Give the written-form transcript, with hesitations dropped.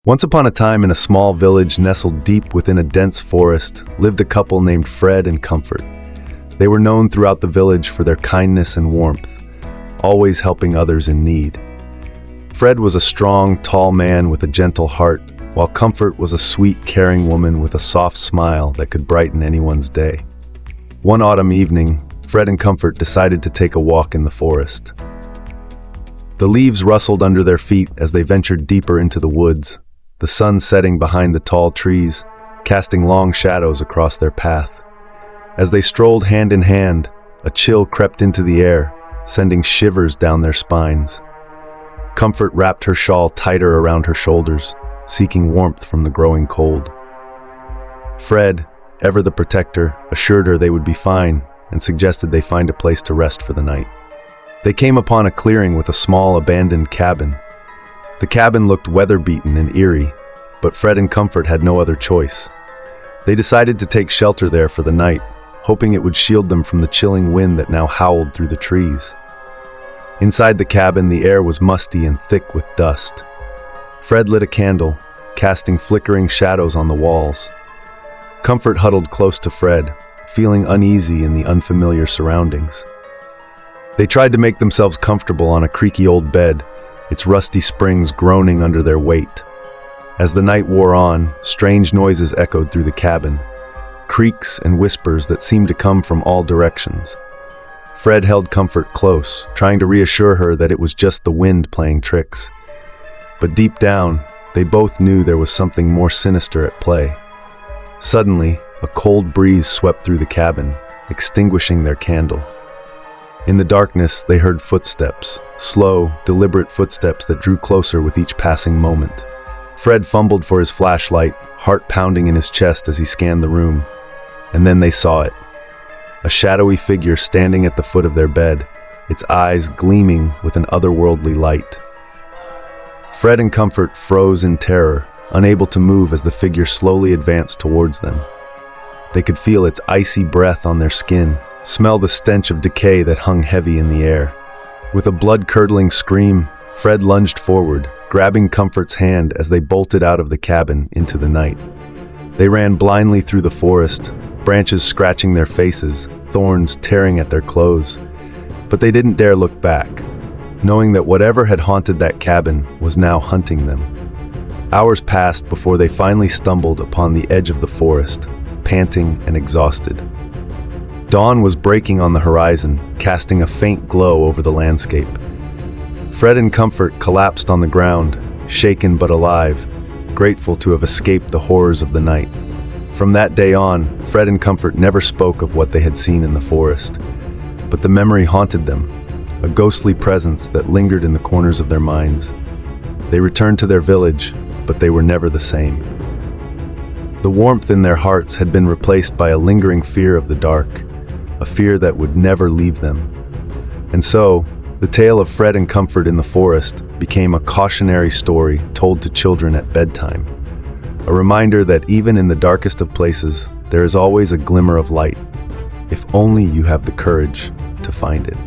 Once upon a time, in a small village nestled deep within a dense forest, lived a couple named Fred and Comfort. They were known throughout the village for their kindness and warmth, always helping others in need. Fred was a strong, tall man with a gentle heart, while Comfort was a sweet, caring woman with a soft smile that could brighten anyone's day. One autumn evening, Fred and Comfort decided to take a walk in the forest. The leaves rustled under their feet as they ventured deeper into the woods, the sun setting behind the tall trees, casting long shadows across their path. As they strolled hand in hand, a chill crept into the air, sending shivers down their spines. Comfort wrapped her shawl tighter around her shoulders, seeking warmth from the growing cold. Fred, ever the protector, assured her they would be fine and suggested they find a place to rest for the night. They came upon a clearing with a small abandoned cabin. The cabin looked weather-beaten and eerie, but Fred and Comfort had no other choice. They decided to take shelter there for the night, hoping it would shield them from the chilling wind that now howled through the trees. Inside the cabin, the air was musty and thick with dust. Fred lit a candle, casting flickering shadows on the walls. Comfort huddled close to Fred, feeling uneasy in the unfamiliar surroundings. They tried to make themselves comfortable on a creaky old bed, its rusty springs groaning under their weight. As the night wore on, strange noises echoed through the cabin, creaks and whispers that seemed to come from all directions. Fred held Comfort close, trying to reassure her that it was just the wind playing tricks. But deep down, they both knew there was something more sinister at play. Suddenly, a cold breeze swept through the cabin, extinguishing their candle. In the darkness, they heard footsteps, slow, deliberate footsteps that drew closer with each passing moment. Fred fumbled for his flashlight, heart pounding in his chest as he scanned the room. And then they saw it. A shadowy figure standing at the foot of their bed, its eyes gleaming with an otherworldly light. Fred and Comfort froze in terror, unable to move as the figure slowly advanced towards them. They could feel its icy breath on their skin, smell the stench of decay that hung heavy in the air. With a blood-curdling scream, Fred lunged forward, grabbing Comfort's hand as they bolted out of the cabin into the night. They ran blindly through the forest, branches scratching their faces, thorns tearing at their clothes. But they didn't dare look back, knowing that whatever had haunted that cabin was now hunting them. Hours passed before they finally stumbled upon the edge of the forest, panting and exhausted. Dawn was breaking on the horizon, casting a faint glow over the landscape. Fred and Comfort collapsed on the ground, shaken but alive, grateful to have escaped the horrors of the night. From that day on, Fred and Comfort never spoke of what they had seen in the forest, but the memory haunted them, a ghostly presence that lingered in the corners of their minds. They returned to their village, but they were never the same. The warmth in their hearts had been replaced by a lingering fear of the dark, a fear that would never leave them. And so, the tale of Fred and Comfort in the forest became a cautionary story told to children at bedtime, a reminder that even in the darkest of places, there is always a glimmer of light, if only you have the courage to find it.